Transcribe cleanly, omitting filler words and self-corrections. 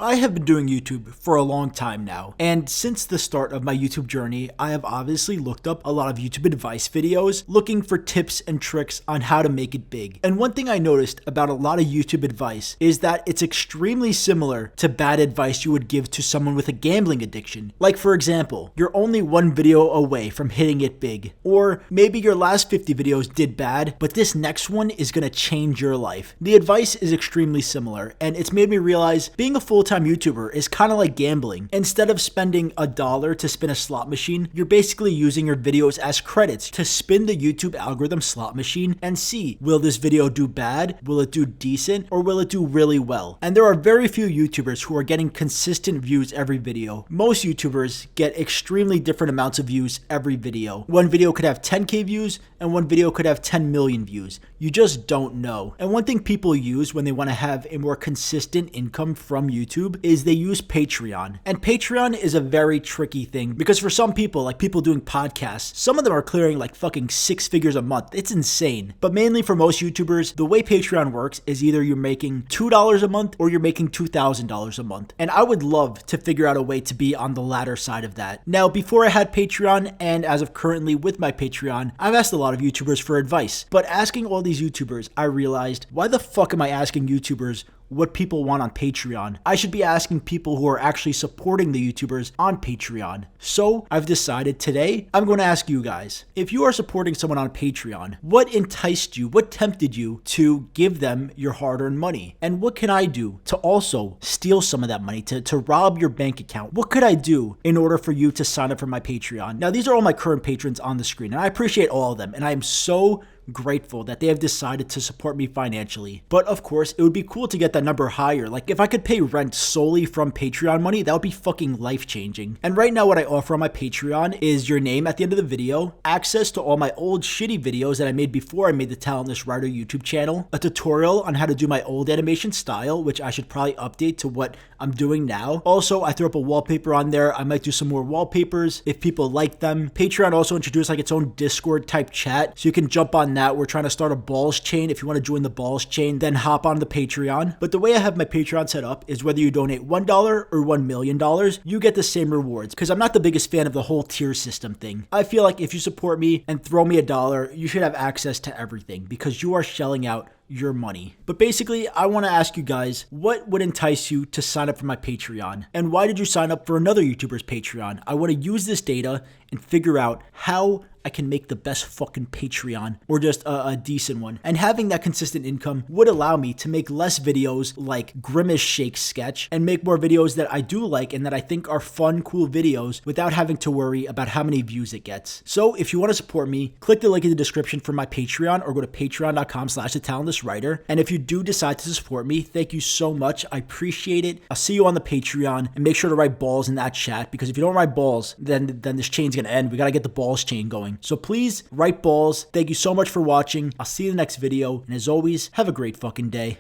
I have been doing YouTube for a long time now, and since the start of my YouTube journey, I have obviously looked up a lot of YouTube advice videos looking for tips and tricks on how to make it big. And one thing I noticed about a lot of YouTube advice is that it's extremely similar to bad advice you would give to someone with a gambling addiction. Like for example, you're only one video away from hitting it big, or maybe your last 50 videos did bad, but this next one is going to change your life. The advice is extremely similar, and it's made me realize being a full-time YouTuber is kind of like gambling. Instead of spending $1 to spin a slot machine, you're basically using your videos as credits to spin the YouTube algorithm slot machine and see, will this video do bad, will it do decent, or will it do really well? And there are very few YouTubers who are getting consistent views every video. Most YouTubers get extremely different amounts of views every video. One video could have 10k views and one video could have 10 million views. You just don't know. And one thing people use when they want to have a more consistent income from YouTube is they use Patreon. And Patreon is a very tricky thing because for some people, like people doing podcasts, some of them are clearing like fucking 6 figures a month. It's insane. But mainly for most YouTubers, the way Patreon works is either you're making $2 a month or you're making $2,000 a month. And I would love to figure out a way to be on the latter side of that. Now, before I had Patreon and as of currently with my Patreon, I've asked a lot of YouTubers for advice. But asking all these YouTubers, I realized, why the fuck am I asking YouTubers what people want on Patreon? I should be asking people who are actually supporting the YouTubers on Patreon. So I've decided today I'm going to ask you guys, if you are supporting someone on Patreon, what enticed you, what tempted you to give them your hard-earned money? And what can I do to also steal some of that money, to rob your bank account? What could I do in order for you to sign up for my Patreon? Now, these are all my current patrons on the screen, and I appreciate all of them, and I am so grateful that they have decided to support me financially. But of course, it would be cool to get that number higher. Like if I could pay rent solely from Patreon money, that would be fucking life-changing. And right now what I offer on my Patreon is your name at the end of the video, access to all my old shitty videos that I made before I made the Talentless Writer YouTube channel, a tutorial on how to do my old animation style, which I should probably update to what I'm doing now. Also, I throw up a wallpaper on there. I might do some more wallpapers if people like them. Patreon also introduced like its own Discord type chat, so you can jump on that. We're trying to start a balls chain. If you want to join the balls chain, then hop on the Patreon. But the way I have my Patreon set up is whether you donate $1 or $1 million, you get the same rewards, because I'm not the biggest fan of the whole tier system thing. I feel like if you support me and throw me $1, you should have access to everything because you are shelling out your money. But basically, I want to ask you guys, what would entice you to sign up for my Patreon? And why did you sign up for another YouTuber's Patreon? I want to use this data and figure out how I can make the best fucking Patreon, or just a decent one. And having that consistent income would allow me to make less videos like Grimace Shake Sketch and make more videos that I do like and that I think are fun, cool videos without having to worry about how many views it gets. So if you want to support me, click the link in the description for my Patreon or go to patreon.com/TheTalentlessWriter. And if you do decide to support me, thank you so much. I appreciate it. I'll see you on the Patreon, and make sure to write balls in that chat, because if you don't write balls, then this chain's gonna end. We gotta get the balls chain going. So please write balls. Thank you so much for watching. I'll see you in the next video. And as always, have a great fucking day.